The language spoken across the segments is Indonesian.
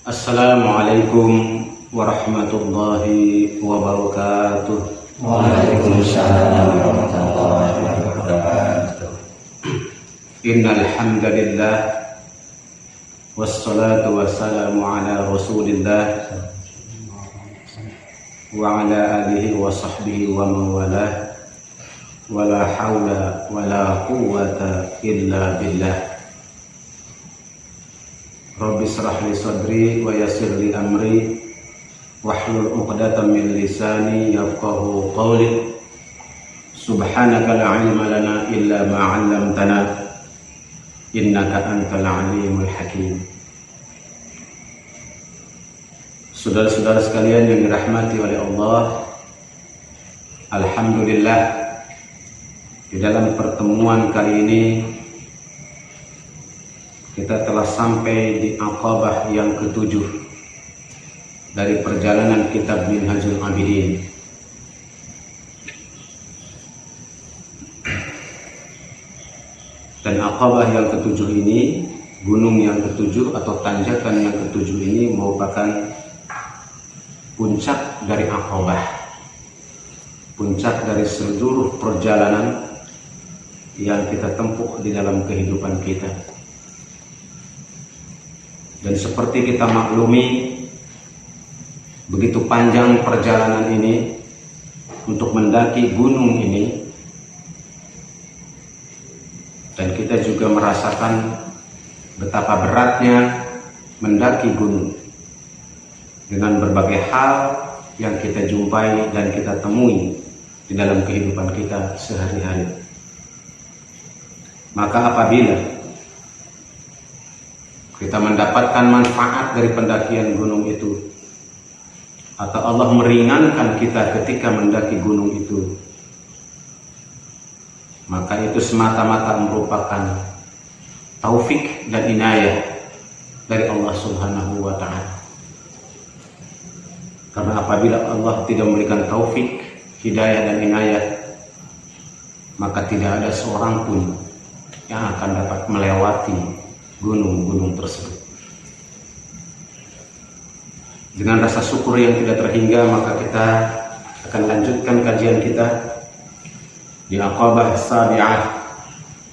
Assalamualaikum warahmatullahi wabarakatuh. Waalaikumsalam warahmatullahi wabarakatuh. Innal hamdalillah wassalatu wassalamu ala Rasulillah wa ala alihi wa sahbihi wa man walah. Wala haula wala quwwata illa billah. Rabbi shrah li sadri wa yassir li amri wahlul 'uqdatam min lisani yafqahu qawli. Subhanaka la ilma lana illa ma 'allamtana innaka antal alimul hakim. Saudara-saudara sekalian yang dirahmati oleh Allah, alhamdulillah, di dalam pertemuan kali ini kita telah sampai di Aqabah yang ke-7 dari perjalanan kitab Minhajul Abidin. Dan Aqabah yang ke-7 ini, gunung yang ke-7 atau tanjakan yang ke-7 ini merupakan puncak dari Aqabah, puncak dari seluruh perjalanan yang kita tempuh di dalam kehidupan kita. Dan seperti kita maklumi, begitu panjang perjalanan ini untuk mendaki gunung ini, dan kita juga merasakan betapa beratnya mendaki gunung dengan berbagai hal yang kita jumpai dan kita temui di dalam kehidupan kita sehari-hari. Maka apabila kita mendapatkan manfaat dari pendakian gunung itu, atau Allah meringankan kita ketika mendaki gunung itu, maka itu semata-mata merupakan taufik dan inayah dari Allah Subhanahu wa Ta'ala. Karena apabila Allah tidak memberikan taufik, hidayah dan inayah, maka tidak ada seorang pun yang akan dapat melewati gunung-gunung tersebut. Dengan rasa syukur yang tidak terhingga, maka kita akan lanjutkan kajian kita di Aqabah Sabi'ah,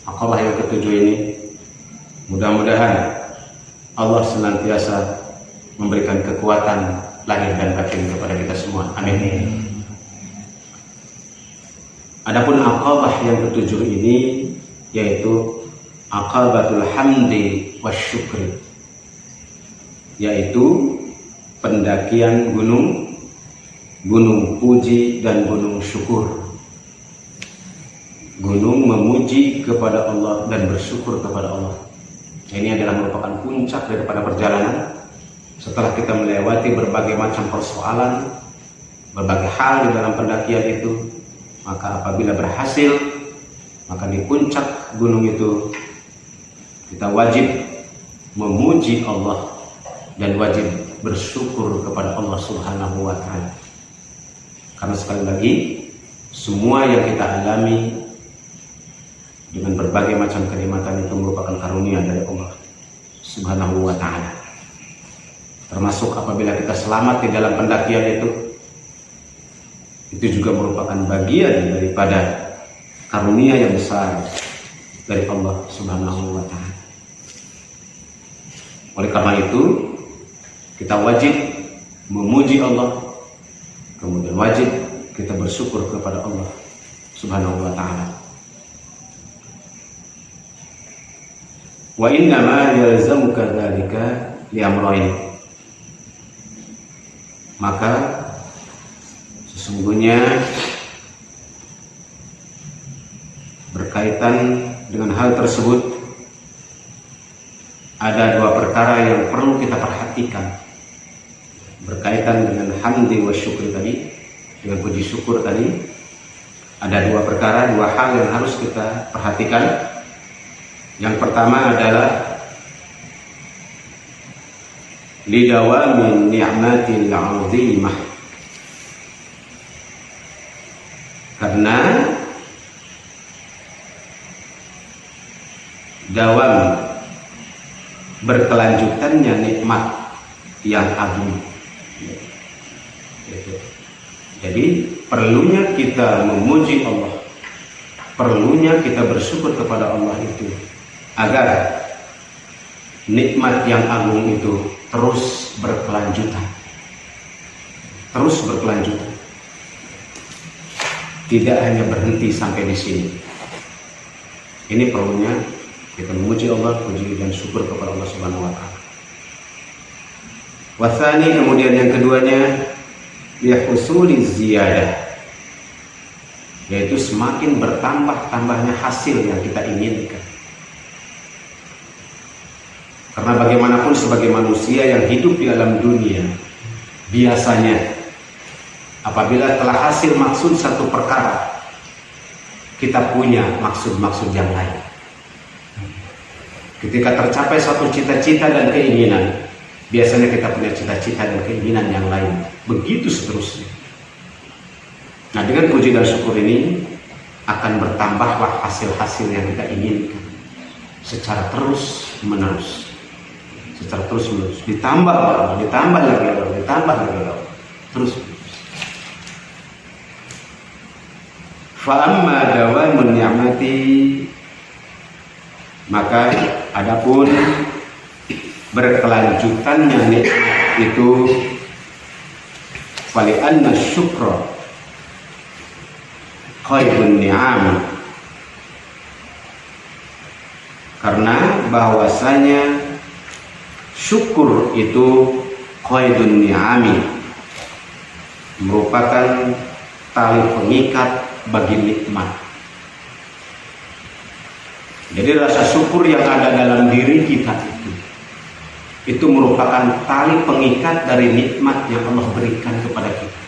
Aqabah yang ke-7 ini. Mudah-mudahan Allah senantiasa memberikan kekuatan lahir dan batin kepada kita semua. Amin. Adapun Aqabah yang ke-7 ini yaitu Aqabatul Hamdi Wasyukri, yaitu pendakian gunung puji dan gunung syukur. Gunung memuji kepada Allah dan bersyukur kepada Allah. Ini adalah merupakan puncak daripada perjalanan. Setelah kita melewati berbagai macam persoalan, berbagai hal di dalam pendakian itu, maka apabila berhasil, maka di puncak gunung itu kita wajib memuji Allah dan wajib bersyukur kepada Allah Subhanahu wa Ta'ala. Karena sekali lagi, semua yang kita alami dengan berbagai macam kenikmatan itu merupakan karunia dari Allah Subhanahu wa Ta'ala. Termasuk apabila kita selamat di dalam pendakian itu juga merupakan bagian daripada karunia yang besar dari Allah Subhanahu wa Ta'ala. Oleh karena itu, kita wajib memuji Allah, kemudian wajib kita bersyukur kepada Allah Subhanahu wa Ta'ala. Wa inna ma yalzamuka dzalika li amrayn. Maka sesungguhnya berkaitan dengan hal tersebut ada dua perkara yang perlu kita perhatikan berkaitan dengan hamdi wa syukri tadi, dengan puji syukur tadi. Ada dua perkara, dua hal yang harus kita perhatikan. Yang pertama adalah lidawamin ni'matil 'azimah, karena dawam berkelanjutannya nikmat yang agung. Jadi perlunya kita memuji Allah, perlunya kita bersyukur kepada Allah itu agar nikmat yang agung itu terus berkelanjutan, tidak hanya berhenti sampai di sini. Ini perlunya kita memuji Allah, puji dan syukur kepada Allah Subhanahu wa taala. Wasani, kemudian yang keduanya, lihusuli ziyadah, yaitu semakin bertambah-tambahnya hasil yang kita inginkan. Karena bagaimanapun sebagai manusia yang hidup di alam dunia, biasanya apabila telah hasil maksud satu perkara, kita punya maksud-maksud yang lain. Ketika tercapai suatu cita-cita dan keinginan, biasanya kita punya cita-cita dan keinginan yang lain. Begitu seterusnya. Nah, dengan puji dan syukur ini akan bertambahlah hasil-hasil yang kita inginkan secara terus menerus. Ditambah lagi, terus. Fa'amma dawamun ni'mati, maka adapun berkelanjutannya nikmat itu, fali anna syukra khairun ni'am, karena bahwasanya syukur itu qaidun ni'ami, merupakan tali pengikat bagi nikmat. Jadi rasa syukur yang ada dalam diri kita itu merupakan tali pengikat dari nikmat yang Allah berikan kepada kita,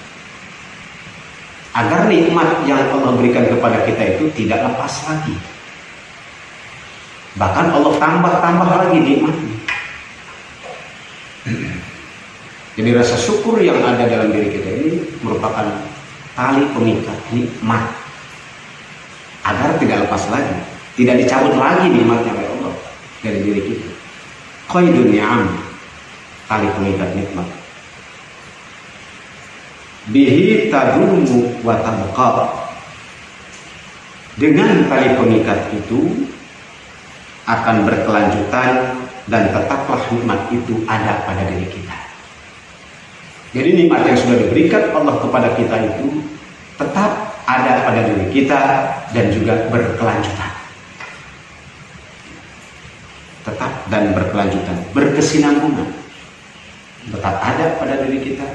agar nikmat yang Allah berikan kepada kita itu tidak lepas lagi, bahkan Allah tambah lagi nikmatnya. Jadi rasa syukur yang ada dalam diri kita ini merupakan tali pengikat nikmat, agar tidak lepas lagi, tidak dicabut lagi nikmatnya oleh Allah dari diri kita. Qaidun ni'am, tali pengikat nikmat. Bihi tadumu wa tabqa, dengan tali pengikat itu akan berkelanjutan dan tetaplah nikmat itu ada pada diri kita. Jadi nikmat yang sudah diberikan Allah kepada kita itu tetap ada pada diri kita dan juga berkelanjutan. Tetap dan berkelanjutan, berkesinambungan. Tetap ada pada diri kita,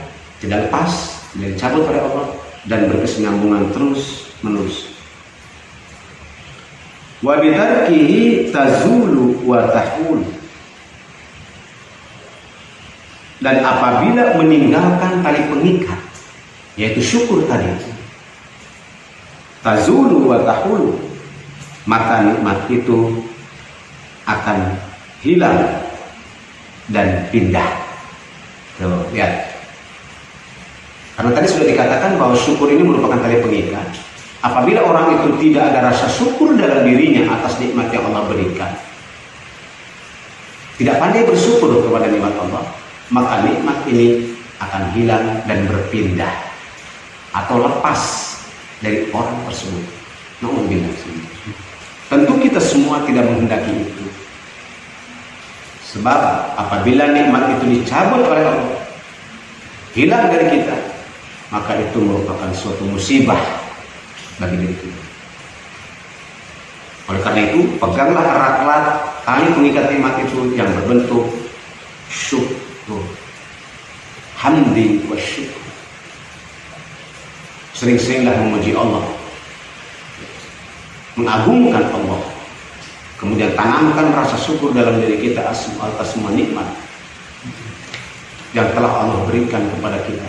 tidak lepas, tidak dicabut oleh Allah, dan berkesinambungan terus menerus. Wa bitarkihi tazulu wa tahul, dan apabila meninggalkan tali pengikat, yaitu syukur tadi, tazulu wa tahulu, maka nikmat itu akan hilang dan pindah. Tuh, lihat. Karena tadi sudah dikatakan bahwa syukur ini merupakan tali pengikat. Apabila orang itu tidak ada rasa syukur dalam dirinya atas nikmat yang Allah berikan, tidak pandai bersyukur kepada nikmat Allah, maka nikmat ini akan hilang dan berpindah atau lepas dari orang tersebut. Na'udzubillah. Tentu kita semua tidak menghendaki itu. Sebab apabila nikmat itu dicabut oleh Allah, hilang dari kita, maka itu merupakan suatu musibah bagi diri kita. Oleh karena itu, peganglah erat-erat tali pengikat nikmat itu yang berbentuk syukur, hamdi wa syukur. Sering-seringlah memuji Allah, mengagungkan Allah, kemudian tanamkan rasa syukur dalam diri kita atas semua nikmat yang telah Allah berikan kepada kita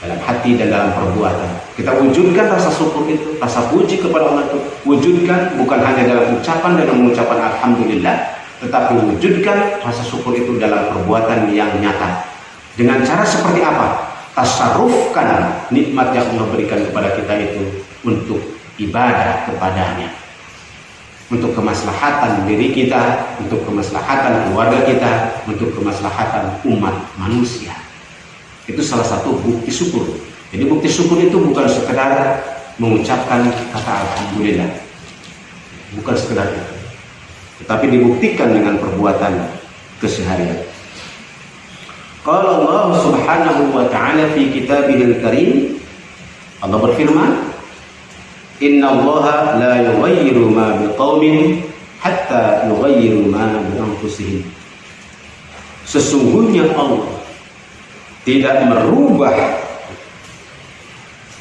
dalam hati dan dalam perbuatan. Kita wujudkan rasa syukur itu, rasa puji kepada Allah itu, wujudkan bukan hanya dalam ucapan dan mengucapkan alhamdulillah, tetapi wujudkan rasa syukur itu dalam perbuatan yang nyata. Dengan cara seperti apa? Tasarrufkan nikmat yang Allah berikan kepada kita itu untuk ibadah kepadanya. untuk kemaslahatan diri kita, untuk kemaslahatan keluarga kita, untuk kemaslahatan umat manusia. Itu salah satu bukti syukur. Jadi bukti syukur itu bukan sekedar mengucapkan kata alhamdulillah, bukan sekedar itu, tetapi dibuktikan dengan perbuatan keseharian. Qala Allah Subhanahu wa ta'ala fi kitabihil karim, Allah berfirman, Inna Allah la yughayyiru ma biqaumin hatta yughayyiru ma bi anfusihim. Sesungguhnya Allah tidak merubah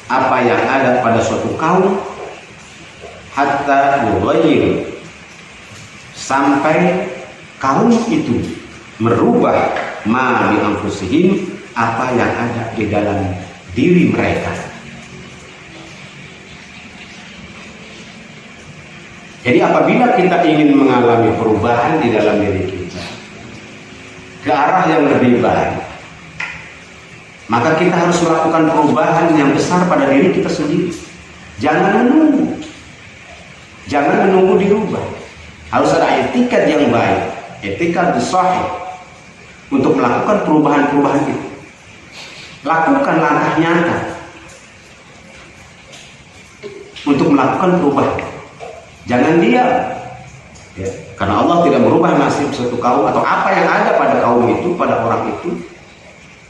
apa yang ada pada suatu kaum hatta yughayyiru, sampai kaum itu merubah ma bi anfusihim, apa yang ada di dalam diri mereka. Jadi apabila kita ingin mengalami perubahan di dalam diri kita ke arah yang lebih baik, maka kita harus melakukan perubahan yang besar pada diri kita sendiri. Jangan menunggu, jangan menunggu dirubah. Harus ada etikat yang baik, etikat sahih untuk melakukan perubahan-perubahan itu. Lakukan langkah nyata untuk melakukan perubahan. Jangan diam, ya, karena Allah tidak merubah nasib suatu kaum atau apa yang ada pada kaum itu, pada orang itu,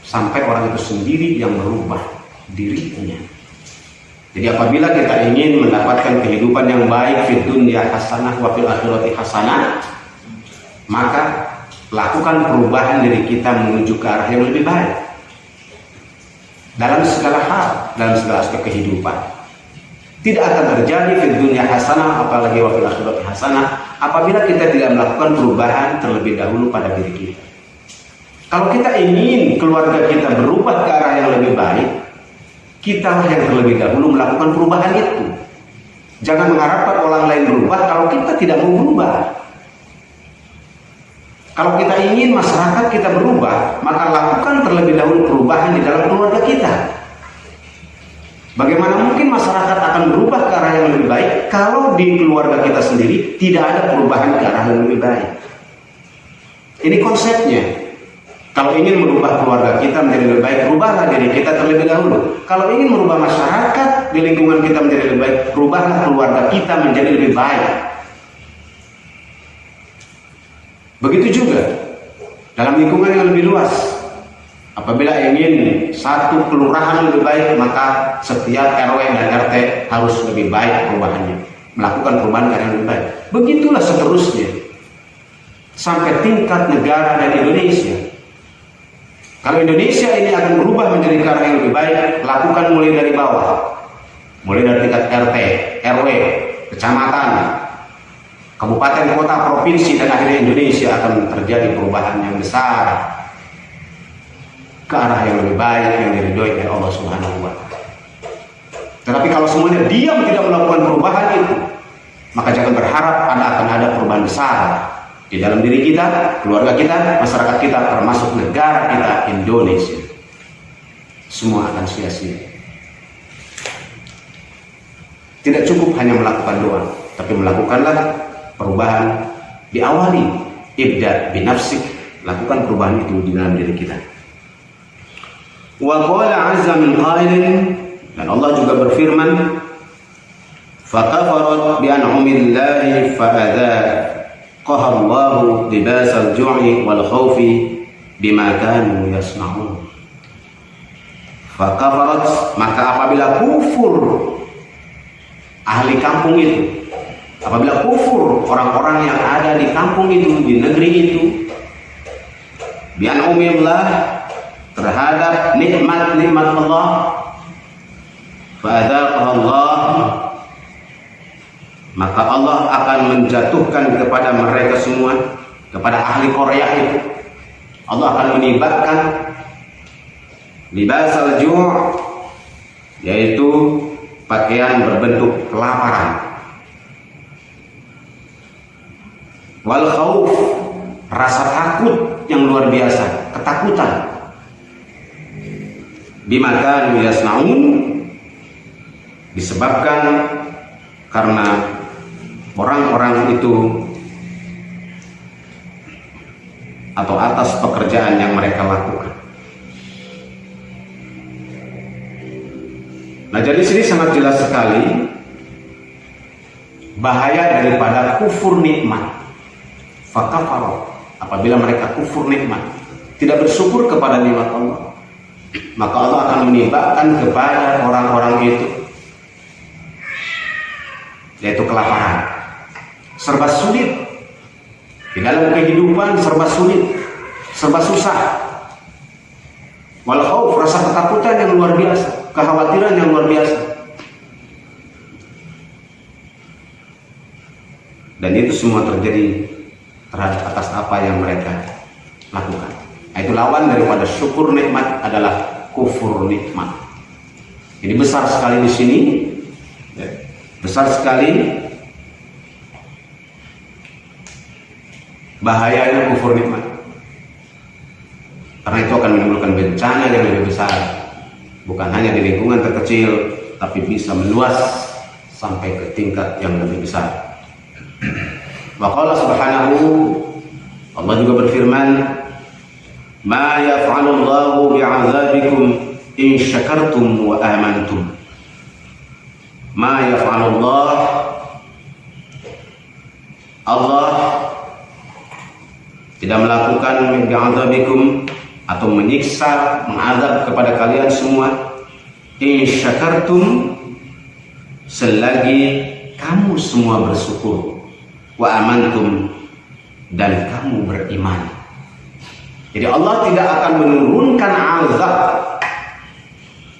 sampai orang itu sendiri yang merubah dirinya. Jadi apabila kita ingin mendapatkan kehidupan yang baik, fid dunya hasanah wa fil akhirati hasanah, maka lakukan perubahan diri kita menuju ke arah yang lebih baik dalam segala hal, dalam segala aspek kehidupan. Tidak akan terjadi fid dunya hasanah, apalagi wa fil akhirati hasanah, apabila kita tidak melakukan perubahan terlebih dahulu pada diri kita. Kalau kita ingin keluarga kita berubah ke arah yang lebih baik, kita yang terlebih dahulu melakukan perubahan itu. Jangan mengharapkan orang lain berubah kalau kita tidak mau berubah. Kalau kita ingin masyarakat kita berubah, maka lakukan terlebih dahulu perubahan di dalam keluarga kita. Bagaimana mungkin masyarakat akan berubah ke arah yang lebih baik kalau di keluarga kita sendiri tidak ada perubahan ke arah yang lebih baik? Ini konsepnya. Kalau ingin merubah keluarga kita menjadi lebih baik, rubahlah diri kita terlebih dahulu. Kalau ingin merubah masyarakat di lingkungan kita menjadi lebih baik, rubahlah keluarga kita menjadi lebih baik. Begitu juga dalam lingkungan yang lebih luas. Apabila ingin satu kelurahan lebih baik, maka setiap RW dan RT harus lebih baik perubahannya, melakukan perubahan yang lebih baik. Begitulah seterusnya sampai tingkat negara dan Indonesia. Kalau Indonesia ini akan berubah menjadi ke arah yang lebih baik, lakukan mulai dari bawah, mulai dari tingkat RT, RW, kecamatan, kabupaten, kota, provinsi, dan akhirnya Indonesia akan terjadi perubahan yang besar ke arah yang lebih baik yang diridhoi oleh Allah Subhanahu wa ta'ala. Tetapi kalau semuanya diam tidak melakukan perubahan itu, maka jangan berharap akan ada perubahan besar di dalam diri kita, keluarga kita, masyarakat kita, termasuk negara kita Indonesia. Semua akan sia-sia. Tidak cukup hanya melakukan doa, tapi melakukanlah perubahan. Diawali ibda binafsik, lakukan perubahan itu di dalam diri kita. Wa qala 'azza min qailin, dan Allah juga berfirman, fakafarat bi an'amillahi fa'adzaqaha Allahu libasal ju'i wal khaufi bima kanu yasna'un. Fakafarat, maka apabila kufur ahli kampung itu, apabila kufur orang-orang yang ada di kampung itu, di negeri itu, bi an'amillah, terhadap nikmat-nikmat Allah, fa'adzaqaha Allah, maka Allah akan menjatuhkan kepada mereka semua, kepada ahli Korea itu, Allah akan menibakan libasal ju', yaitu pakaian berbentuk kelaparan, wal khauf, rasa takut yang luar biasa, ketakutan, bima kanu yasnaun, disebabkan karena orang-orang itu atau atas pekerjaan yang mereka lakukan. Nah, jadi sini sangat jelas sekali bahaya daripada kufur nikmat. Fakafaroh, apabila mereka kufur nikmat, tidak bersyukur kepada nikmat Allah, maka Allah akan menimpakan kepada orang-orang itu yaitu kelaparan, serba sulit di dalam kehidupan, serba sulit, serba susah, wal khauf, rasa ketakutan yang luar biasa, kekhawatiran yang luar biasa. Dan itu semua terjadi terhadap atas apa yang mereka lakukan. Nah, itu lawan daripada syukur nikmat adalah kufur nikmat. Jadi besar sekali di sini, besar sekali bahayanya kufur nikmat. Karena itu akan menimbulkan bencana yang lebih besar, bukan hanya di lingkungan terkecil, tapi bisa meluas sampai ke tingkat yang lebih besar. Wa qala subhanahu, Allah juga berfirman, ma yaf'alullahu bi'azabikum in syakartum wa amantum. Ma yaf'alullah, Allah tidak melakukan bi'azabikum atau menyiksa, mengazab kepada kalian semua, in syakartum, selagi kamu semua bersyukur, wa amantum, dan kamu beriman. Jadi Allah tidak akan menurunkan azab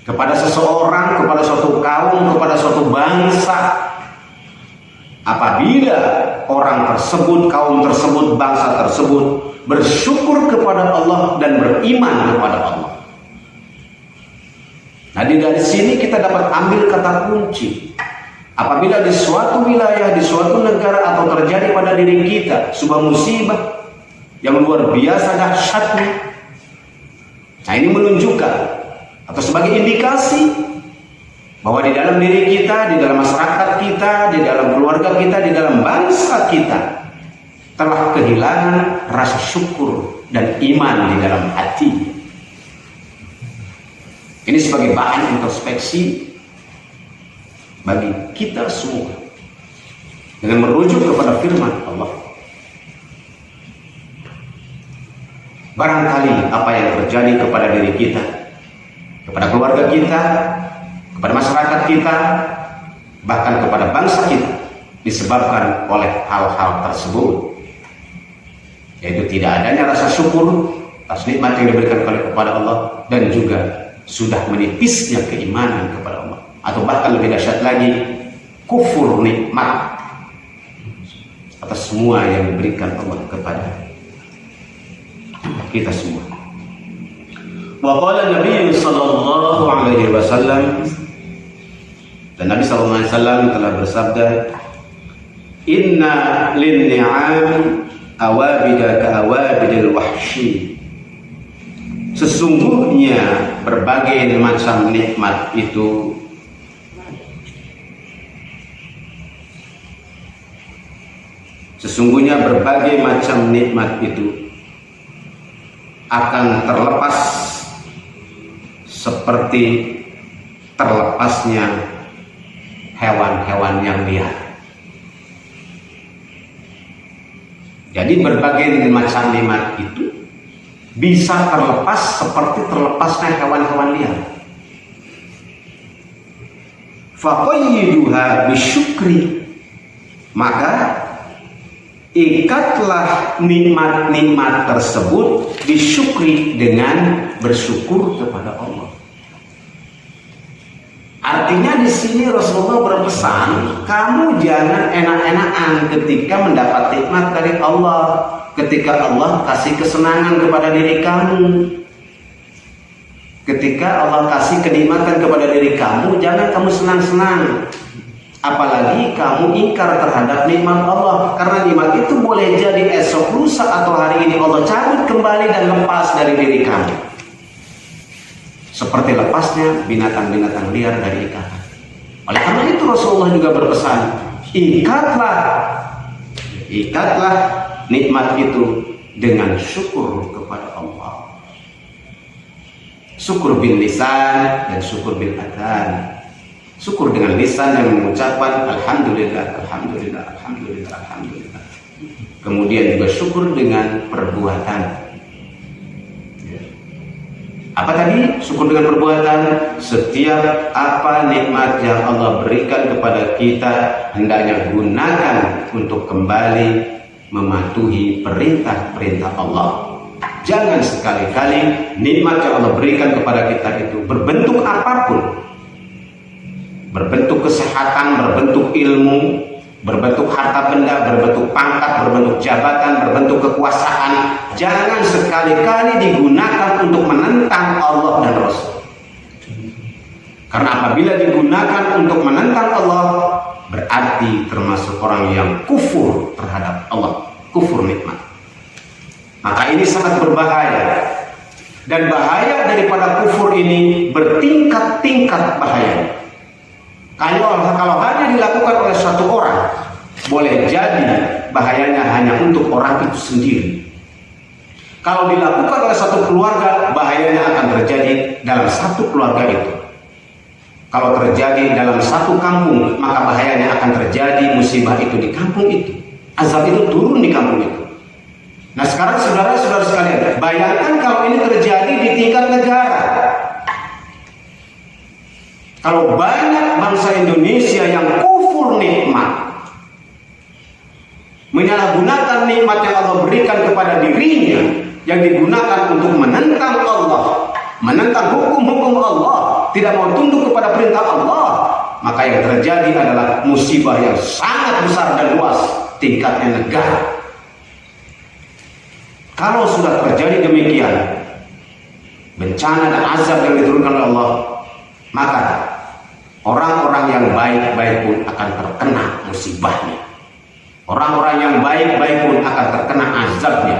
kepada seseorang, kepada suatu kaum, kepada suatu bangsa apabila orang tersebut, kaum tersebut, bangsa tersebut bersyukur kepada Allah dan beriman kepada Allah. Nah, dari sini kita dapat ambil kata kunci. Apabila di suatu wilayah, di suatu negara atau terjadi pada diri kita sebuah musibah yang luar biasa dahsyatnya, nah ini menunjukkan atau sebagai indikasi bahwa di dalam diri kita, di dalam masyarakat kita, di dalam keluarga kita, di dalam bangsa kita telah kehilangan rasa syukur dan iman di dalam hati. Ini sebagai bahan introspeksi bagi kita semua dengan merujuk kepada firman Allah. Barangkali apa yang terjadi kepada diri kita, kepada keluarga kita, kepada masyarakat kita, bahkan kepada bangsa kita disebabkan oleh hal-hal tersebut, yaitu tidak adanya rasa syukur atas nikmat yang diberikan kepada Allah, dan juga sudah menipisnya keimanan kepada Allah, atau bahkan lebih dahsyat lagi, kufur nikmat atas semua yang diberikan Allah kepada kita semua. Wa qala Nabi sallallahu alaihi wasallam, dan Nabi sallallahu alaihi wasallam telah bersabda, inna lin ni'am awabida ka awabidil wahshi. Sesungguhnya berbagai macam nikmat itu akan terlepas seperti terlepasnya hewan-hewan yang liar. Jadi berbagai macam nikmat itu bisa terlepas seperti terlepasnya hewan-hewan liar. Faqayyiduha bisyukri, maka ikatlah nikmat-nikmat tersebut disyukri dengan bersyukur kepada Allah. Artinya di sini Rasulullah berpesan, kamu jangan enak-enakan ketika mendapat nikmat dari Allah, ketika Allah kasih kesenangan kepada diri kamu, ketika Allah kasih kenikmatan kepada diri kamu, jangan kamu senang-senang. Apalagi kamu ingkar terhadap nikmat Allah, karena nikmat itu boleh jadi esok, lusa, atau hari ini Allah cabut kembali dan lepas dari diri kamu, seperti lepasnya binatang-binatang liar dari ikatan. Oleh karena itu Rasulullah juga berpesan, ikatlah nikmat itu dengan syukur kepada Allah. Syukur bil lisan dan syukur bil adzan. Syukur dengan lisan yang mengucapkan alhamdulillah, alhamdulillah, alhamdulillah, alhamdulillah. Kemudian juga syukur dengan perbuatan. Apa tadi? Syukur dengan perbuatan. Setiap apa nikmat yang Allah berikan kepada kita, hendaknya gunakan untuk kembali mematuhi perintah-perintah Allah. Jangan sekali-kali nikmat yang Allah berikan kepada kita itu berbentuk apapun, berbentuk kesehatan, berbentuk ilmu, berbentuk harta benda, berbentuk pangkat, berbentuk jabatan, berbentuk kekuasaan, jangan sekali-kali digunakan untuk menentang Allah dan Rasul. Karena apabila digunakan untuk menentang Allah, berarti termasuk orang yang kufur terhadap Allah, kufur nikmat. Maka ini sangat berbahaya. Dan bahaya daripada kufur ini bertingkat-tingkat bahayanya. Kalau hanya dilakukan oleh satu orang, boleh jadi bahayanya hanya untuk orang itu sendiri. Kalau dilakukan oleh satu keluarga, bahayanya akan terjadi dalam satu keluarga itu. Kalau terjadi dalam satu kampung, maka bahayanya akan terjadi musibah itu di kampung itu. Azab itu turun di kampung itu. Nah sekarang saudara-saudara sekalian, bayangkan kalau ini terjadi di tingkat negara. Kalau banyak bangsa Indonesia yang kufur nikmat, menyalahgunakan nikmat yang Allah berikan kepada dirinya, yang digunakan untuk menentang Allah, menentang hukum-hukum Allah, tidak mau tunduk kepada perintah Allah, maka yang terjadi adalah musibah yang sangat besar dan luas tingkatnya negara. Kalau sudah terjadi demikian, bencana dan azab yang diturunkan oleh Allah, maka orang-orang yang baik-baik pun akan terkena musibahnya. Orang-orang yang baik-baik pun akan terkena azabnya.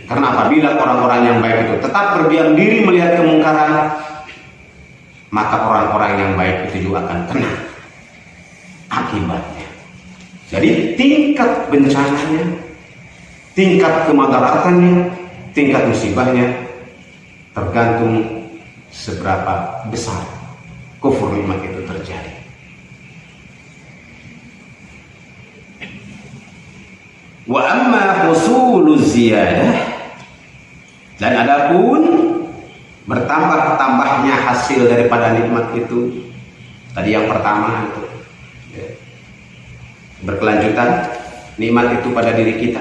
Karena apabila orang-orang yang baik itu tetap berdiam diri melihat kemungkaran, maka orang-orang yang baik itu juga akan kena akibatnya. Jadi tingkat bencananya, tingkat kemadaratannya, tingkat musibahnya tergantung seberapa besar kufur nikmat itu terjadi. Wa amma husuluz ziyadah, dan adapun bertambah-tambahnya hasil daripada nikmat itu, tadi yang pertama itu berkelanjutan nikmat itu pada diri kita.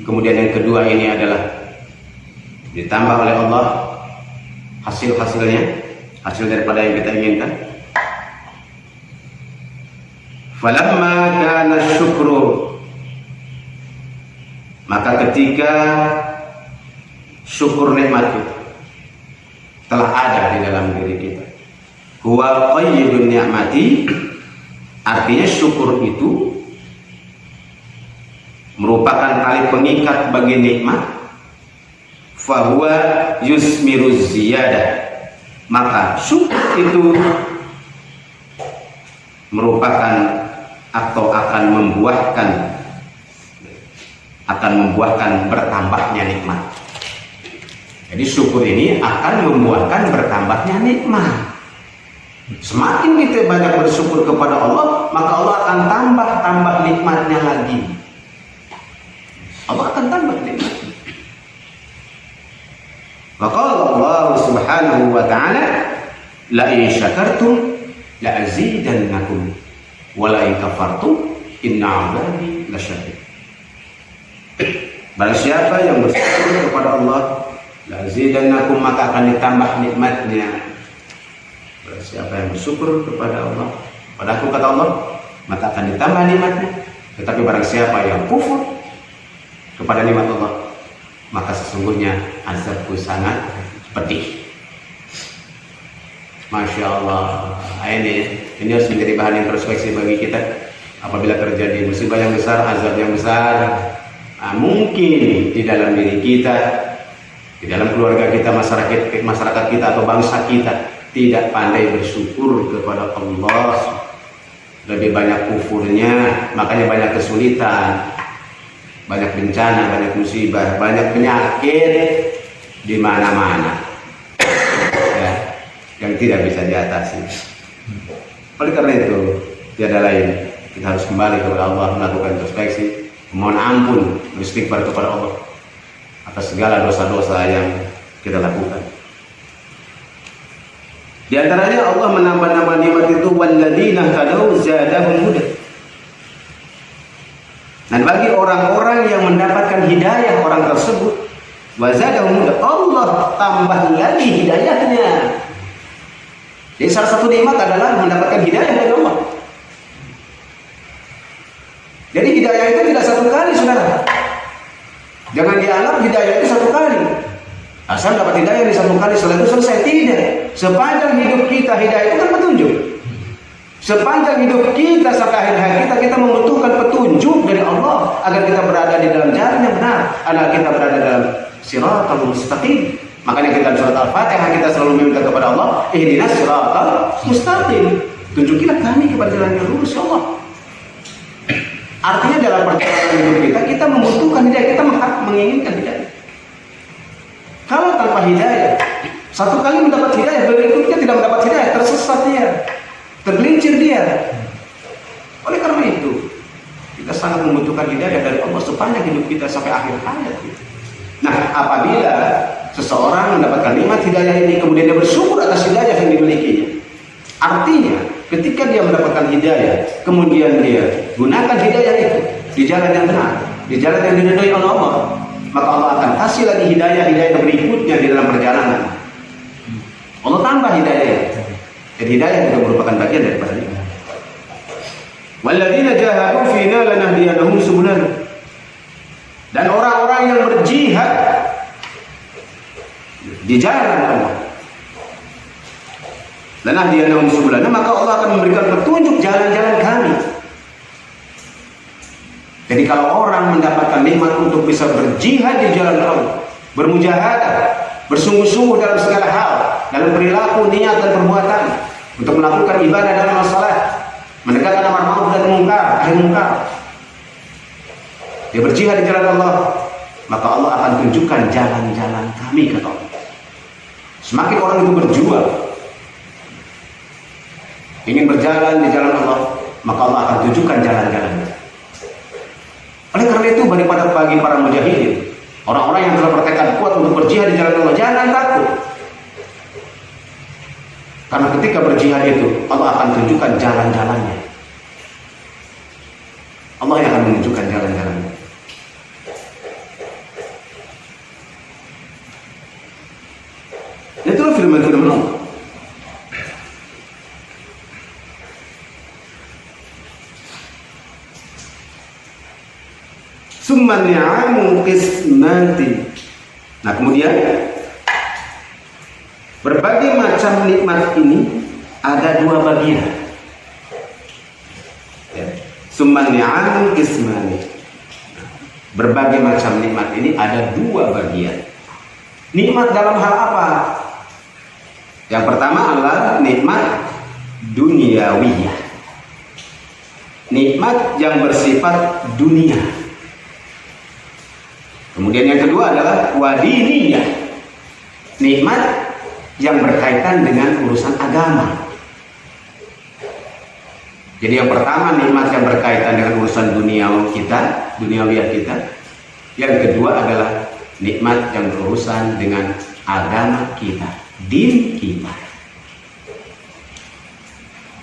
Kemudian yang kedua ini adalah ditambah oleh Allah hasil-hasilnya, hasil daripada yang kita inginkan. Falamma kana syukru, maka ketika syukur nikmat itu telah ada di dalam diri kita, huwa qayyidun ni'mati, artinya syukur itu merupakan tali pengikat bagi nikmat, fahuwa yusmiruz ziyadah, maka syukur itu merupakan atau akan membuahkan bertambahnya nikmat. Jadi syukur ini akan membuahkan bertambahnya nikmat. Semakin kita banyak bersyukur kepada Allah, maka Allah akan tambah nikmatnya lagi. Allah akan tambah nikmatnya. Maka Allah Subhanahu wa ta'ala, la in syakartum la azidannakum wa la in kafartum inna 'adzabi lasyadid. Barang siapa yang bersyukur kepada Allah, la azidannakum, maka akan ditambah nikmatnya. Barang siapa yang bersyukur kepada Allah, padaku kata Allah, maka akan ditambah nikmatnya. Tetapi barang siapa yang kufur kepada nikmat Allah, maka sesungguhnya azabku sangat pedih. Masya Allah. Ini harus menjadi bahan introspeksi bagi kita. Apabila terjadi musibah yang besar, azab yang besar, mungkin di dalam diri kita, di dalam keluarga kita, masyarakat kita atau bangsa kita, tidak pandai bersyukur kepada Allah, lebih banyak kufurnya, makanya banyak kesulitan, banyak bencana, banyak musibah, banyak penyakit di mana-mana ya, yang tidak bisa diatasi. Oleh karena itu, tiada lain, kita harus kembali kepada Allah, melakukan introspeksi, mohon ampun, beristighfar kepada Allah atas segala dosa-dosa yang kita lakukan. Di antaranya Allah menambah-nambah nikmat itu, walladzina tadaw zadahum huda. Dan bagi orang-orang yang mendapatkan hidayah orang tersebut, wazadahum huda, Allah tambah lagi hidayahnya. Jadi salah satu nikmat adalah mendapatkan hidayah dari Allah. Jadi hidayah itu tidak satu kali, saudara. Jangan dianggap hidayah itu satu kali. Asal dapat hidayah di satu kali, setelah itu selesai. Tidak. Sepanjang hidup kita, hidayah itu kan petunjuk. Sepanjang hidup kita sampai akhir hayat kita membutuhkan petunjuk dari Allah agar kita berada di dalam jalan yang benar, agar kita berada dalam siratal mustaqim. Makanya kita dalam surat Al-Fatihah kita selalu meminta kepada Allah, ihdinas siratal mustaqim. Tunjukilah kami kepada jalan yang lurus, ya Allah. Artinya dalam perjalanan hidup kita membutuhkan hidayah, kita menginginkan hidayah. Kalau tanpa hidayah, satu kali mendapat hidayah, berikutnya tidak mendapat hidayah, tersesat dia, tergelincir dia. Oleh karena itu, kita sangat membutuhkan hidayah dari Allah sepanjang hidup kita sampai akhir hayat. Nah, apabila seseorang mendapatkan nikmat hidayah ini, kemudian dia bersyukur atas hidayah yang dimilikinya, artinya ketika dia mendapatkan hidayah, kemudian dia gunakan hidayah itu di jalan yang benar, di jalan yang diridhai oleh Allah, maka Allah akan kasih lagi hidayah-hidayah berikutnya di dalam perjalanan. Allah tambah hidayah. Dan hidayah juga merupakan bagian daripada ini. Walladzina jahadu fina lanahdiyanahum subulana. Dan orang-orang yang berjihad di jalan Allah, lanahdiyanahum subulana, maka Allah akan memberikan petunjuk jalan-jalan kami. Jadi kalau orang mendapatkan nikmat untuk bisa berjihad di jalan Allah, bermujahadah, bersungguh-sungguh dalam segala hal, dalam perilaku, niat dan perbuatan, untuk melakukan ibadah dalam masalah, menegakkan amar ma'ruf dan nahi munkar, dia berjihad di jalan Allah, maka Allah akan tunjukkan jalan-jalan kami, kata Allah. Semakin orang itu berjuang, ingin berjalan di jalan Allah, maka Allah akan tunjukkan jalan-jalannya. Oleh karena itu, bagi para mujahidin, orang-orang yang telah bertekad kuat untuk berjihad di jalan Allah, jangan takut. Karena ketika berjihad itu, Allah akan tunjukkan jalan-jalannya. Allah yang akan menunjukkan jalan-jalannya. Itulah firman-firman Allah. Summa ni'amu qismati. Nah, kemudian berbagai macam nikmat ini ada dua bagian. Ya. Summa ni'amu qismani. Berbagai macam nikmat ini ada dua bagian. Nikmat dalam hal apa? Yang pertama adalah nikmat duniawiyah. Nikmat yang bersifat dunia. Kemudian yang kedua adalah wadiniyah, nikmat yang berkaitan dengan urusan agama. Jadi yang pertama nikmat yang berkaitan dengan urusan duniawiyah kita. Yang kedua adalah nikmat yang berurusan dengan agama kita, din kita.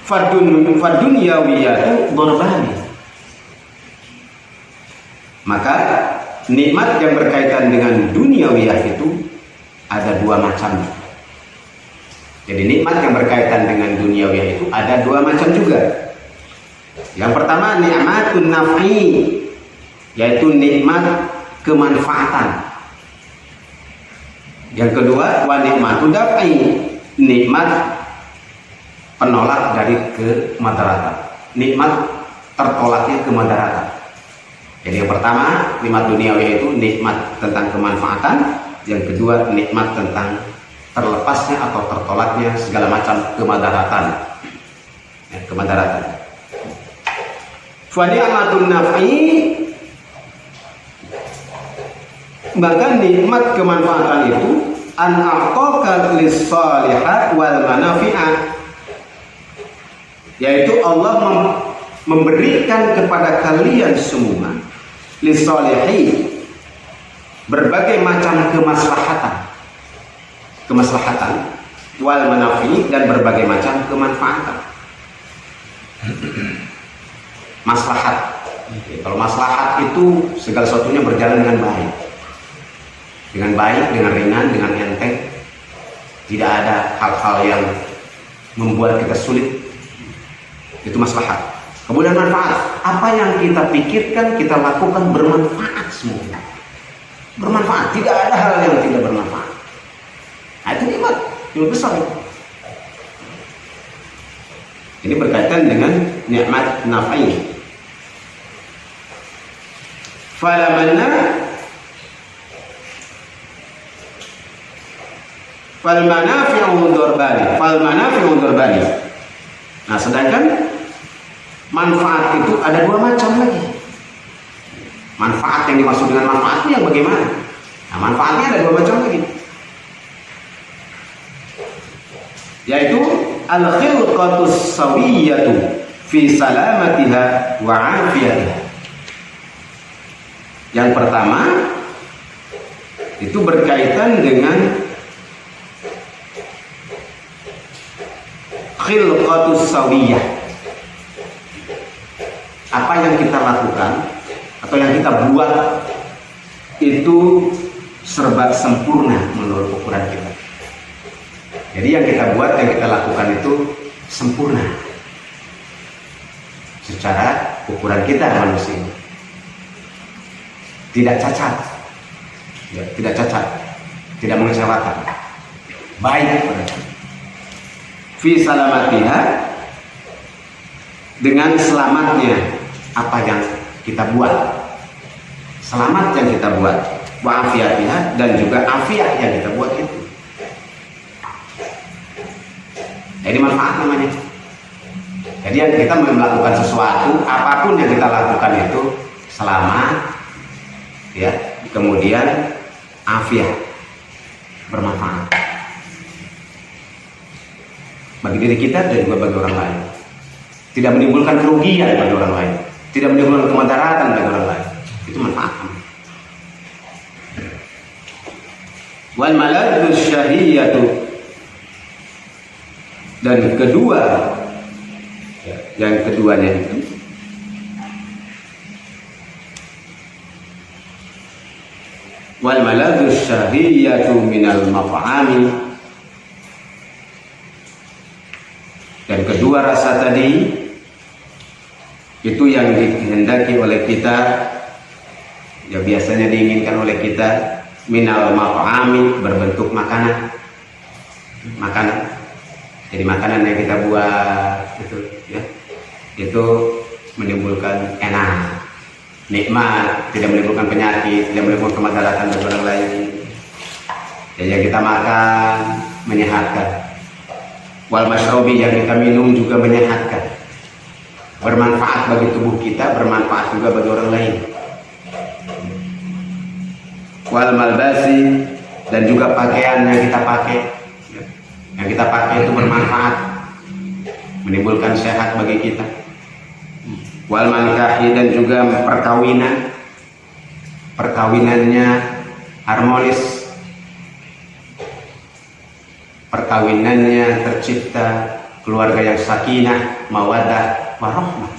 Fadunyawiyatu darbani. Maka nikmat yang berkaitan dengan duniawiyah itu ada dua macam. Jadi nikmat yang berkaitan dengan duniawiyah itu ada dua macam juga. Yang pertama nikmatun naf'i, yaitu nikmat kemanfaatan. Yang kedua wa nikmatun daf'i, nikmat penolak dari kemadaratan, nikmat tertolaknya kemadaratan. Jadi yang pertama nikmat duniawi itu nikmat tentang kemanfaatan, yang kedua nikmat tentang terlepasnya atau tertolaknya segala macam kemadaratan. Ya, kemadaratan. Fa ni'matun naf'i, maka nikmat kemanfaatan itu an a'taka lis-salihat wal manafi'ah, yaitu Allah memberikan kepada kalian semua lis-salihin berbagai macam kemaslahatan wal manafi, dan berbagai macam kemanfaatan. Maslahat, kalau maslahat itu segala sesuatunya berjalan dengan baik, dengan ringan, dengan enteng, tidak ada hal-hal yang membuat kita sulit. Itu maslahat. Kemudian manfaat, apa yang kita pikirkan, kita lakukan bermanfaat semua. Bermanfaat, tidak ada hal yang tidak bermanfaat. Nah, itu nikmat besar. Ini berkaitan dengan nikmat naf'i. Fal manafi'u durbani. Nah, sedangkan manfaat itu ada dua macam lagi. Manfaat yang dimaksud dengan manfaat itu yang bagaimana? Nah, manfaatnya ada dua macam lagi, yaitu al-khilqatus sawiyatu fi salamatiha wa afiyatiha. Yang pertama itu berkaitan dengan khilqatus sawiyah. Apa yang kita lakukan atau yang kita buat itu serba sempurna menurut ukuran kita. Jadi yang kita buat, yang kita lakukan itu sempurna secara ukuran kita manusia. Tidak cacat, ya, tidak mengecewakan, baik pada fi salamatiha, dengan selamatnya apa yang kita buat, selamat yang kita buat, wa afiyatiha, dan juga afiat yang kita buat itu. Jadi manfaat namanya. Jadi yang kita melakukan sesuatu, apapun yang kita lakukan itu selamat, ya, kemudian afiat, bermanfaat bagi diri kita dan juga bagi orang lain. Tidak menimbulkan kerugian bagi orang lain, tidak menimbulkan kemadaratan bagi orang lain. Itu manfaat. Wal maladus syahiyatu, dan kedua, yang keduanya itu wal maladus syahiyatu minal maf'ami, dan kedua rasa tadi itu yang dikehendaki oleh kita, ya biasanya diinginkan oleh kita, minal maf'ami, berbentuk makanan. Jadi makanan yang kita buat itu, ya, itu menimbulkan enak, nikmat, tidak menimbulkan penyakit, tidak menimbulkan kemadaratan bagi orang lain. Ya, yang kita makan menyehatkan. Wal masyrobi, yang kita minum juga menyehatkan, bermanfaat bagi tubuh kita, bermanfaat juga bagi orang lain. Wal malbasi, dan juga pakaian yang kita pakai, itu bermanfaat, menimbulkan sehat bagi kita. Wal mankahi, dan juga perkawinannya harmonis, perkawinannya tercipta keluarga yang sakinah, mawaddah, warahmah.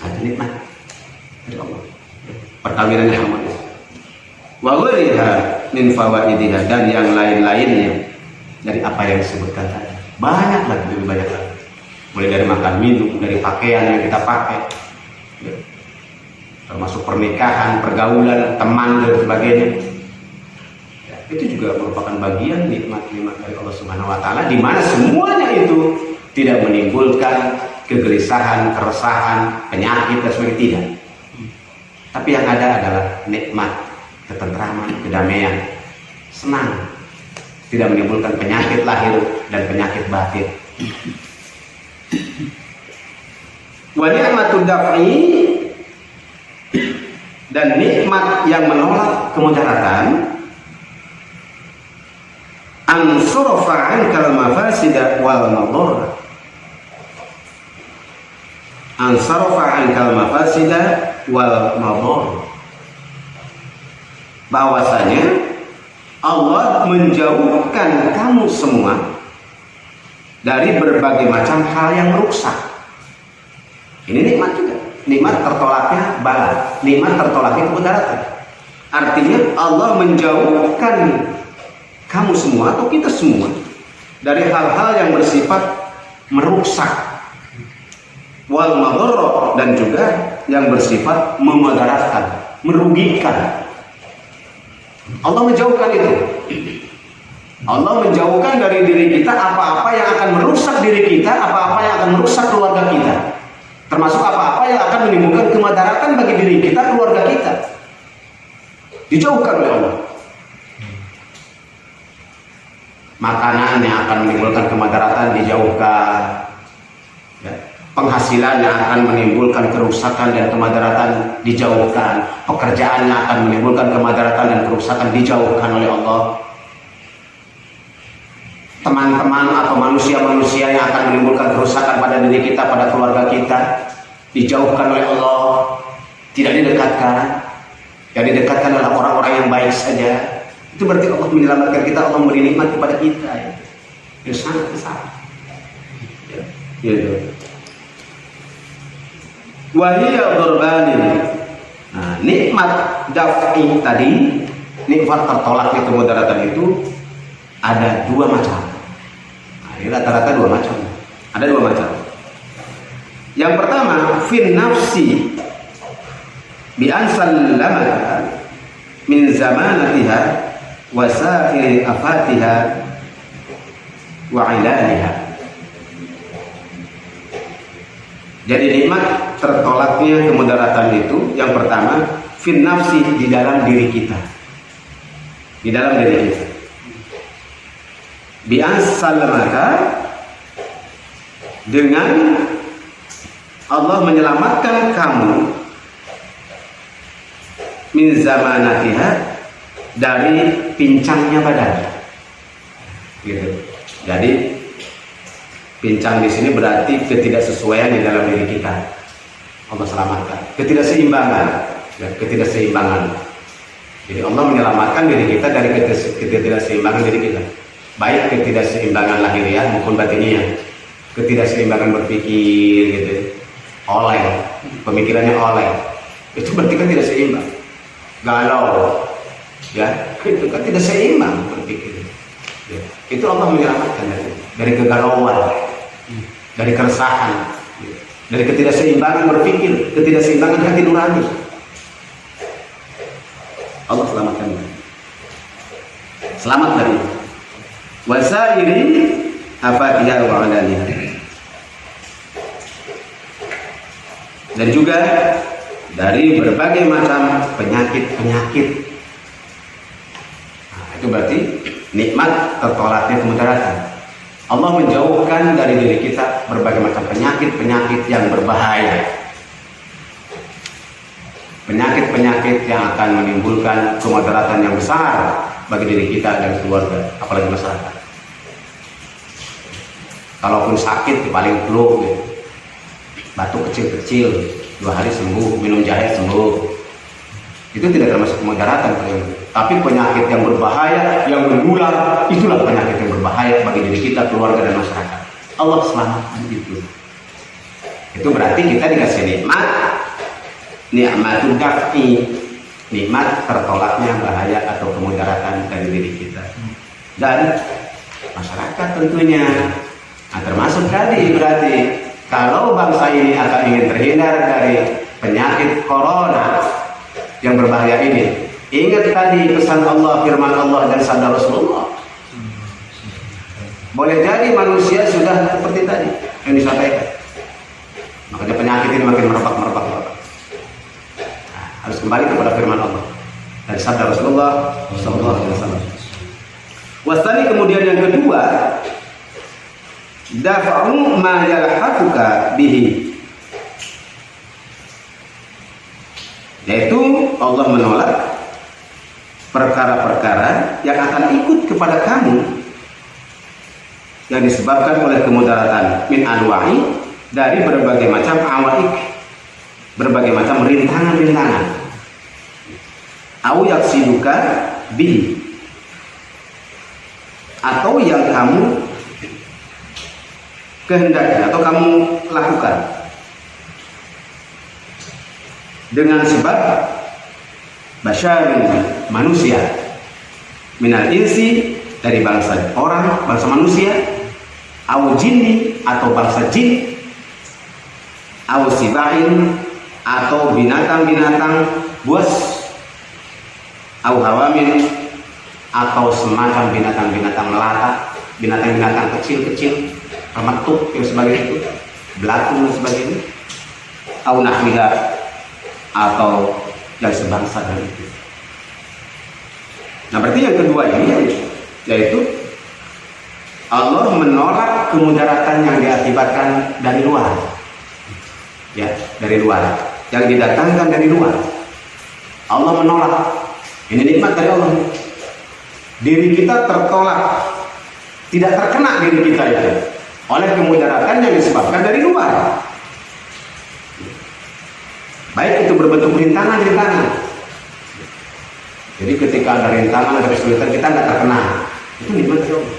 Ada nikmat dari Allah, perkawinannya harmonis. Wa ghayriha min fawaidiha, dan yang lain-lainnya dari apa yang disebutkan tadi. Banyak lagi, lebih banyak lagi. Mulai dari makan minum, dari pakaian yang kita pakai, ya, termasuk pernikahan, pergaulan, teman, dan sebagainya. Ya, itu juga merupakan bagian nikmat-nikmat dari Allah Subhanahu wa Ta'ala, di mana semuanya itu tidak menimbulkan kegelisahan, keresahan, penyakit, dan sebagainya, tidak. Tapi yang ada adalah nikmat, ketentraman, kedamaian, senang, tidak menimbulkan penyakit lahir dan penyakit batin. Wa ni'matud daf'i, dan nikmat yang menolak kemudaratan, ansarafa ankal mafasida wal madhar, ansarafa ankal mafasida wal madhar, bahwasanya Allah menjauhkan kamu semua dari berbagai macam hal yang merusak. Ini nikmat juga, nikmat tertolaknya bala, nikmat tertolaknya kemudaratan. Artinya Allah menjauhkan kamu semua atau kita semua dari hal-hal yang bersifat merusak, wal madhar, dan juga yang bersifat memudaratkan, merugikan. Allah menjauhkan itu. Allah menjauhkan dari diri kita apa-apa yang akan merusak diri kita, apa-apa yang akan merusak keluarga kita, termasuk apa-apa yang akan menimbulkan kemudaratan bagi diri kita, keluarga kita. Dijauhkan oleh Allah. Makanan yang akan menimbulkan kemudaratan dijauhkan, ya. Penghasilan yang akan menimbulkan kerusakan dan kemudaratan dijauhkan, pekerjaan yang akan menimbulkan kemudaratan dan kerusakan dijauhkan oleh Allah. Teman-teman atau manusia-manusia yang akan menimbulkan kerusakan pada diri kita, pada keluarga kita, dijauhkan oleh Allah, tidak didekatkan. Yang didekatkan adalah orang-orang yang baik saja. Itu berarti Allah menyelamatkan kita, Allah memberi nikmat kepada kita. Itu sangat besar. Ya. Wahiyya durbani. Nah, nikmat daf'i tadi, nikmat tertolaknya kemudaratan itu ada dua macam. Nah, ini rata-rata dua macam. Ada dua macam. Yang pertama, fin nafsi bi an sallamaka min zamanatiha wa sa'iri afatiha wa ilaliha. Jadi nikmat tertolaknya kemudaratan itu yang pertama, fin nafsi, di dalam diri kita. Di dalam diri kita. Bi an sallamaka, dengan Allah menyelamatkan kamu min zamanatiha, dari pincangnya badan. Gitu. Jadi pincang di sini berarti ketidaksesuaian di dalam diri kita. Allah selamatkan. Ketidakseimbangan, ya, ketidakseimbangan. Jadi Allah menyelamatkan diri kita dari ketidakseimbangan diri kita. Baik ketidakseimbangan lahiriah maupun batiniah. Ketidakseimbangan berpikir gitu. Oleng, pemikirannya oleng. Itu berarti kan tidak seimbang. Galau. Ya, itu kan tidak seimbang berpikir. Ya. Itu Allah menyelamatkan dari kegalauan, dari keresahan, dari ketidakseimbangan berpikir, ketidakseimbangan hati nurani. Allah selamatkan. Selamat dari wasairi afatiha wa alaniha. Dan juga dari berbagai macam penyakit-penyakit. Nah, itu berarti nikmat tertolaknya kemudaratan. Allah menjauhkan dari diri kita berbagai macam penyakit-penyakit yang berbahaya. Penyakit-penyakit yang akan menimbulkan kemudaratan yang besar bagi diri kita dan keluarga, apalagi masyarakat. Kalaupun sakit, paling flu, gitu. Batuk kecil-kecil, 2 hari sembuh, minum jahe sembuh. Itu tidak termasuk kemudaratan. Tapi penyakit yang berbahaya, yang menular, itulah penyakit yang berbahaya bagi diri kita, keluarga, dan masyarakat. Allah selamatkan itu. Itu berarti kita dikasih nikmat, nikmatul daf'i, nikmat tertolaknya bahaya atau kemudaratan dari diri kita dan masyarakat tentunya. Nah, termasuk tadi berarti kalau bangsa ini akan ingin terhindar dari penyakit corona yang berbahaya ini, ingat tadi pesan Allah, firman Allah, dan sabda Rasulullah. Boleh jadi manusia sudah seperti tadi yang disampaikan, makanya penyakit ini makin merebak. Harus kembali kepada firman Allah dan sabda Rasulullah sallallahu alaihi wasallam. Wasani, kemudian yang kedua, dafa'u ma yalhaquka bihi, yaitu Allah menolak perkara-perkara yang akan ikut kepada kamu yang disebabkan oleh kemudaratan min anwa'i, dari berbagai macam awaik, berbagai macam rintangan-rintangan, au yaksiduka bihi, atau yang kamu kehendaki atau kamu lakukan dengan sebab basyarun, manusia, minal insi, dari bangsa orang, bangsa manusia, au jinni, atau bangsa jin, au sibain, atau binatang-binatang buas, au hawamin, atau semacam binatang-binatang melata, binatang-binatang kecil-kecil, termetuk yang sebagainya itu, belatung dan sebagainya, au nahwiha, atau yang sebangsa dari itu. Nah, berarti yang kedua ini yaitu Allah menolak kemudaratan yang diakibatkan dari luar, ya, dari luar, yang didatangkan dari luar. Allah menolak. Ini nikmat dari Allah. Diri kita tertolak, tidak terkena diri kita itu oleh kemudaratan yang disebabkan dari luar. Baik itu berbentuk rintangan-rintangan. Jadi ketika ada rintangan, ada kesulitan, kita nggak terkena. Itu nikmat dari Allah.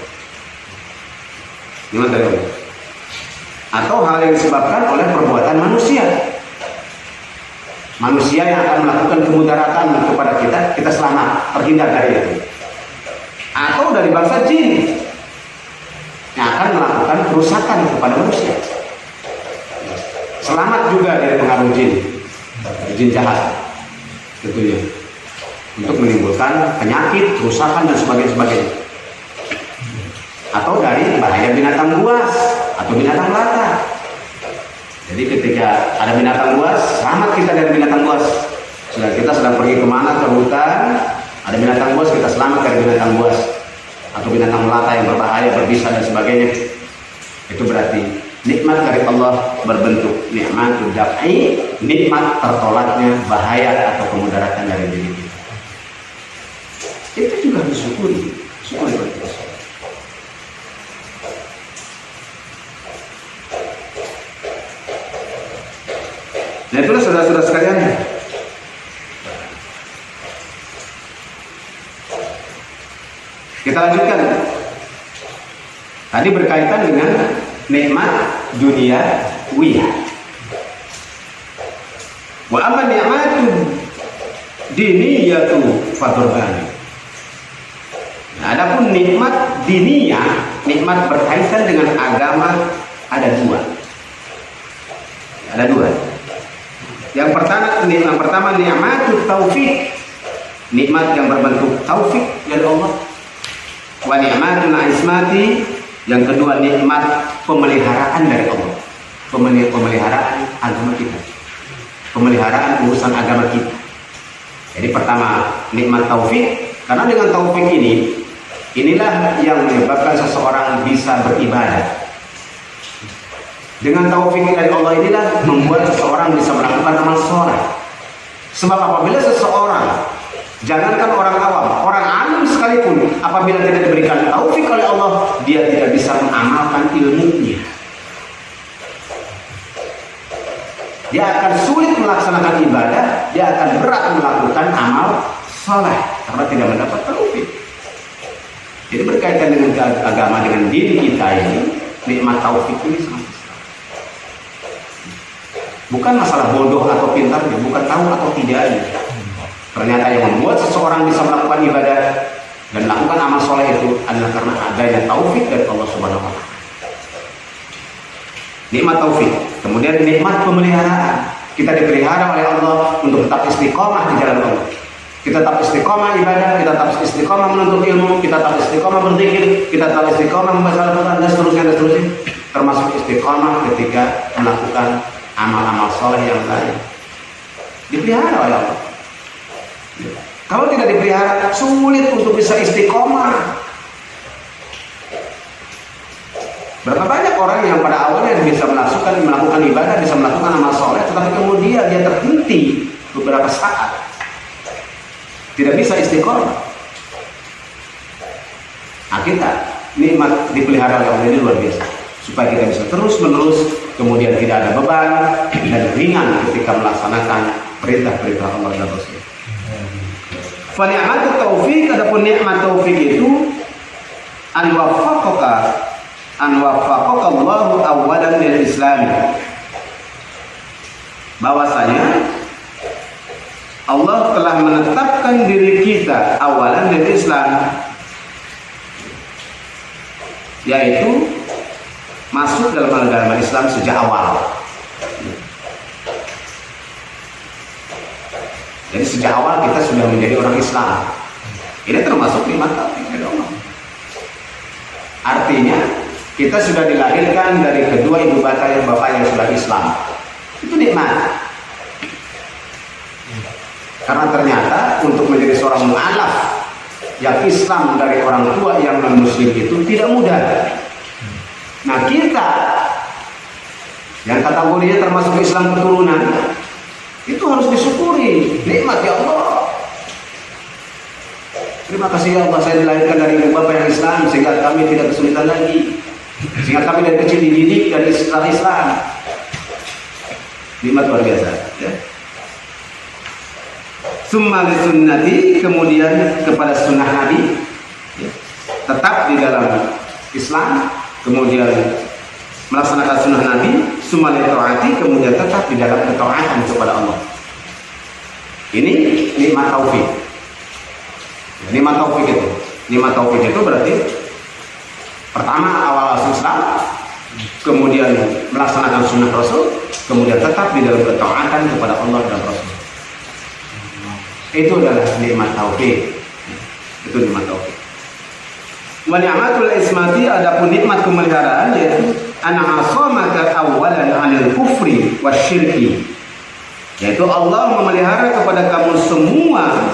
Nikmat dari Allah. Atau hal yang disebabkan oleh perbuatan manusia. Manusia yang akan melakukan kemudaratan kepada kita, kita selamat, terhindar dari itu. Atau dari bangsa jin yang akan melakukan kerusakan kepada manusia. Selamat juga dari pengaruh jin jahat tentunya, untuk menimbulkan penyakit, kerusakan dan sebagainya. Atau dari bahaya binatang buas atau binatang melata. Jadi ketika ada binatang buas, selamat kita dari binatang buas. Kita sedang pergi kemana, ke hutan, ada binatang buas, kita selamat dari binatang buas atau binatang melata yang berbahaya, berbisa dan sebagainya. Itu berarti nikmat dari Allah berbentuk nikmat daf'i, nikmat tertolaknya bahaya atau kemudaratan dari diri kita. Itu juga disyukuri, syukuri berarti. Nah, itulah saudara-saudara sekalian. Kita lanjutkan. Tadi berkaitan dengan nikmat dunia wiyah. Wa amma ni'matu diniyatu fadrbani. Nah, adapun nikmat diniyah, nikmat berkaitan dengan agama, ada dua. Ada dua. Yang pertama ni'matu taufik, nikmat yang berbentuk taufik dari Allah. Wa ni'matul ismati, yang kedua nikmat pemeliharaan dari Allah, pemeliharaan agama kita, pemeliharaan urusan agama kita. Jadi pertama nikmat taufik, karena dengan taufik inilah yang menyebabkan seseorang bisa beribadah. Dengan taufik dari Allah inilah membuat seseorang bisa melakukan amal soleh. Sebab apabila seseorang, jangankan orang awam, orang alim sekalipun, apabila tidak diberikan taufik oleh Allah, dia tidak bisa mengamalkan ilmunya. Dia akan sulit melaksanakan ibadah, dia akan berat melakukan amal soleh karena tidak mendapat taufik. Jadi berkaitan dengan agama, dengan diri kita ini, nikmat taufik ini sangat besar. Bukan masalah bodoh atau pintarnya, bukan tahu atau tidaknya. Ternyata yang membuat seseorang bisa melakukan ibadah dan melakukan amal soleh itu adalah karena adanya taufik dari Allah Subhanahu wa Ta'ala. Nikmat taufik, kemudian nikmat pemeliharaan. Kita dipelihara oleh Allah untuk tetap istiqomah di jalan Allah. Kita tetap istiqomah ibadah, kita tetap istiqomah menuntut ilmu, kita tetap istiqomah berzikir, kita tetap istiqomah membaca Al-Quran dan seterusnya. Termasuk istiqomah ketika melakukan amal-amal soleh yang lain. Dipelihara oleh Allah. Kalau tidak dipelihara, sulit untuk bisa istiqomah. Berapa banyak orang yang pada awalnya bisa melakukan ibadah, bisa melakukan amal soleh, tetapi kemudian dia terhenti beberapa saat, tidak bisa istiqomah. Nah, kita nikmat dipelihara oleh Allah ini luar biasa, supaya kita bisa terus menerus, kemudian tidak ada beban dan ringan ketika melaksanakan perintah-perintah Allah dan Rasul. Fa ni'matut taufik, adapun nikmat taufik itu an waffaqaka Allahu awwalan lil Islam, bahwasanya Allah telah menetapkan diri kita awalan lil Islam, yaitu masuk dalam agama Islam sejak awal. Jadi sejak awal kita sudah menjadi orang Islam. Ini termasuk nikmat taufik dari Allah. Artinya kita sudah dilahirkan dari kedua ibu bapak yang sudah Islam. Itu nikmat. Karena ternyata untuk menjadi seorang mu'alaf yang Islam dari orang tua yang non-muslim itu tidak mudah. Nah, kita yang kategorinya termasuk Islam keturunan itu harus disyukuri nikmat ya Allah. Terima kasih ya Allah, saya dilahirkan dari ibu bapak yang Islam sehingga kami tidak kesulitan lagi, sehingga kami dari kecil dididik dari Islam. Nikmat luar biasa ya. Summa li sunnati, kemudian kepada sunnah Nabi ya. Tetap di dalam Islam, kemudian melaksanakan sunnah Nabi. Summa li taati, kemudian tetap di dalam ketaatan kepada Allah. Ini nikmat taufik. Nikmat taufik itu berarti pertama awal Islam, kemudian melaksanakan sunnah Rasul, kemudian tetap di dalam ketaatan kepada Allah dan Rasul. Itu adalah nikmat taufik. Itu nikmat taufik. Wa ni'matul ismati, adapun nikmat pemeliharaan yaitu an asamaka awwalan 'anil kufri wasyirki, yaitu Allah memelihara kepada kamu semua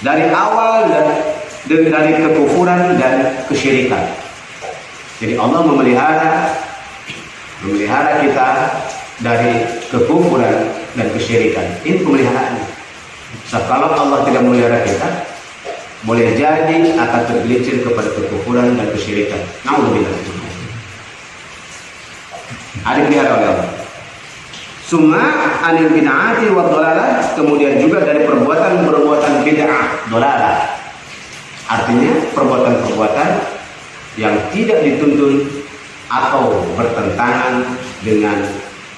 dari awal dan dari kekufuran dan kesyirikan. Jadi Allah memelihara kita dari kekufuran dan kesyirikan. Ini pemeliharaan. Kalau Allah tidak memelihara kita, boleh jadi akan tergelincir kepada kekufuran dan kesyirikan. Naudzubillah. Ada pelihara oleh Allah. Summa anil bid'ati wa dhalalah, kemudian juga dari perbuatan bid'ah, dhalalah. Artinya perbuatan-perbuatan yang tidak dituntun atau bertentangan dengan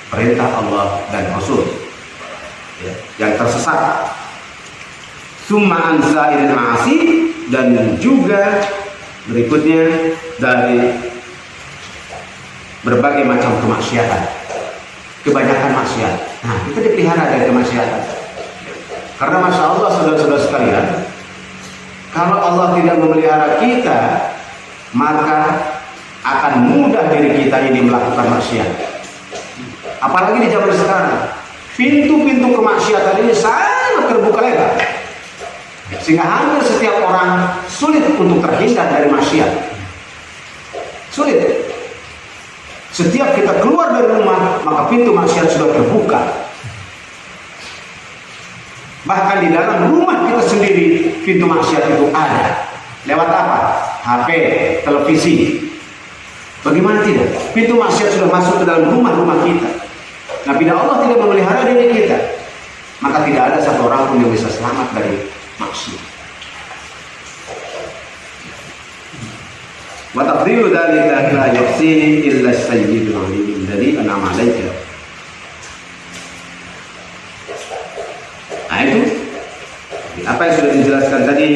perintah Allah dan Rasul, ya, yang tersesat. Summa an sa'iril ma'asi, dan juga berikutnya dari berbagai macam kemaksiatan, kebanyakan maksiat. Nah, kita dipelihara dari kemaksiatan. Karena masya Allah saudara-saudara sekalian, kalau Allah tidak memelihara kita, maka akan mudah diri kita ini melakukan maksiat. Apalagi di zaman sekarang, pintu-pintu kemaksiatan ini sangat terbuka lebar, sehingga hampir setiap orang sulit untuk terhindar dari maksiat. Sulit. Setiap kita keluar dari rumah, maka pintu maksiat sudah terbuka. Bahkan di dalam rumah kita sendiri, pintu maksiat itu ada. Lewat apa? HP, televisi. Bagaimana tidak? Pintu maksiat sudah masuk ke dalam rumah-rumah kita. Nah, bila Allah tidak memelihara diri kita, maka tidak ada satu orang pun yang bisa selamat dari maksiat. Wa taqdiru dzalika la yuhsihi illa as-sayyidul 'alim alladhi an'ama 'alaika. Nah, itu apa yang sudah dijelaskan tadi.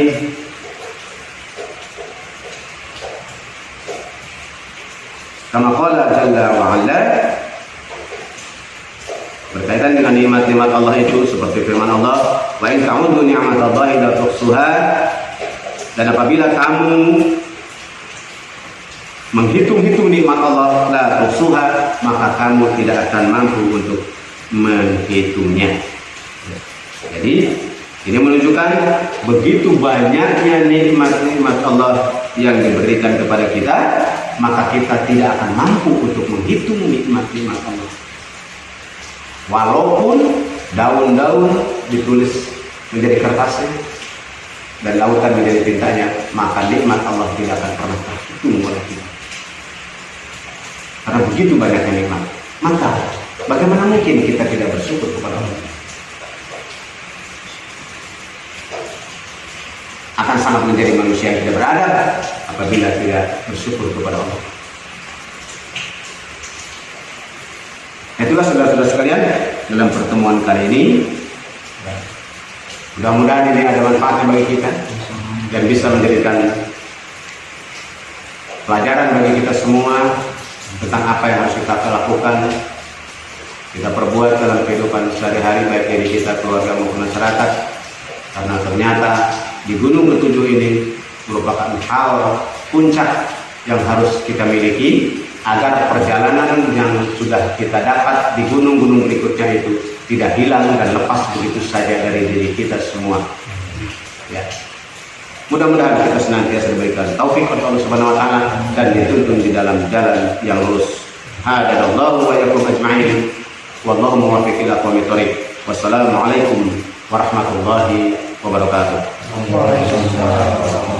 Kama qala jalla wa 'ala, berkaitan dengan nikmat-nikmat Allah itu seperti firman Allah, wa in ta'uddu ni'matallahi la tuhsuha, dan apabila kamu menghitung-hitung nikmat Allah, la tuhsuha, maka kamu tidak akan mampu untuk menghitungnya. Jadi Ini menunjukkan begitu banyaknya nikmat-nikmat Allah yang diberikan kepada kita, maka kita tidak akan mampu untuk menghitung nikmat-nikmat Allah. Walaupun daun-daun ditulis menjadi kertasnya dan lautan menjadi tintanya, maka nikmat Allah tidak akan pernah terhitung oleh kita. Karena begitu banyaknya nikmat. Maka bagaimana mungkin kita tidak bersyukur kepada Allah? Akan sangat menjadi manusia yang tidak beradab apabila tidak bersyukur kepada Allah. Itulah saudara-saudara sekalian, dalam pertemuan kali ini, mudah-mudahan ini ada manfaatnya bagi kita dan bisa menjadikan pelajaran bagi kita semua tentang apa yang harus kita lakukan, kita perbuat dalam kehidupan sehari-hari, baik diri kita, keluarga maupun masyarakat. Karena ternyata di Gunung Ketujuh ini merupakan hal puncak yang harus kita miliki agar perjalanan yang sudah kita dapat di gunung-gunung berikutnya itu tidak hilang dan lepas begitu saja dari diri kita semua. Ya. Mudah-mudahan kita senantiasa diberikan taufik oleh Allah Subhanahu wa taala dan dituntun di dalam jalan yang lurus. Hadallahu wa iyyakum ajma'in. Wallahu muwaffiq ila aqwamit thoriq. Wassalamualaikum warahmatullahi wabarakatuh. Waalaikumsalam.